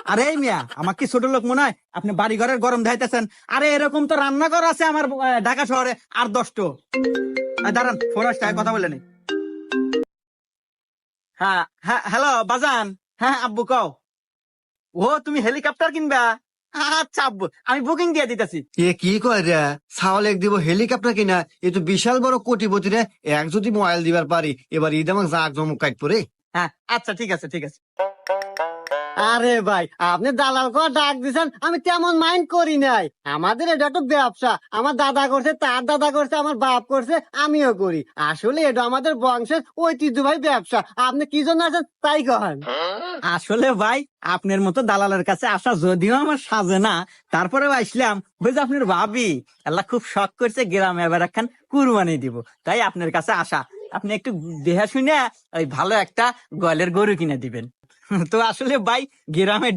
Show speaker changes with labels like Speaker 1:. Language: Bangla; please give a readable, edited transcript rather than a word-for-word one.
Speaker 1: আরে মিয়া, আমার কি ছোট লোক মনে হয়? আপনি বাড়ি ঘরের গরম ধাইতেছেন। আরে এরকম তো রান্নাঘর আছে আমার ঢাকা শহরে আর 10টো। দাঁড়ান, ফোন আসছে, কথা বলে নি। হ্যাঁ হ্যাঁ, হ্যালো বাজান। হ্যাঁ আব্বু কও। ও তুমি হেলিকপ্টার কিনবা? আচ্ছা আব্বু, আমি বুকিং দিয়ে দিতেছি।
Speaker 2: এ কি কয় রে, ছাওয়াল এক দিব হেলিকপ্টার কিনা? এ তো বিশাল বড় কোটিপতি রে। এক যদি মোবাইল দিবার পারি, এবার ঈদ আমাকে জাক জমক কাট পরে।
Speaker 1: হ্যাঁ আচ্ছা, ঠিক আছে ঠিক আছে।
Speaker 3: আরে ভাই, আপনি দালাল করে ডাক দিছেন, আমি তেমন মাইন্ড করি নাই। আমাদের এটা তো ব্যবসা, আমার দাদা করছে, তার দাদা করছে, আমার বাপ করছে, আমিও করি। আসলে এটা আমাদের বংশের ঐতিহ্যবাহী ব্যবসা। আপনি কি জন্য আছেন তাই কহেন।
Speaker 1: আসলে ভাই, আপনার মতো দালালের কাছে আসা যদিও আমার সাজে না, তারপরেও আসলাম। বুঝে আপনার ভাবি আল্লাহ খুব শখ করছে গ্রামে এবার একখান কুরবানি দিব, তাই আপনার কাছে আসা। আপনি একটু দেহা শুনে ওই ভালো একটা গলের গরু কিনে দিবেন। তো আসলে ভাই, গ্রামে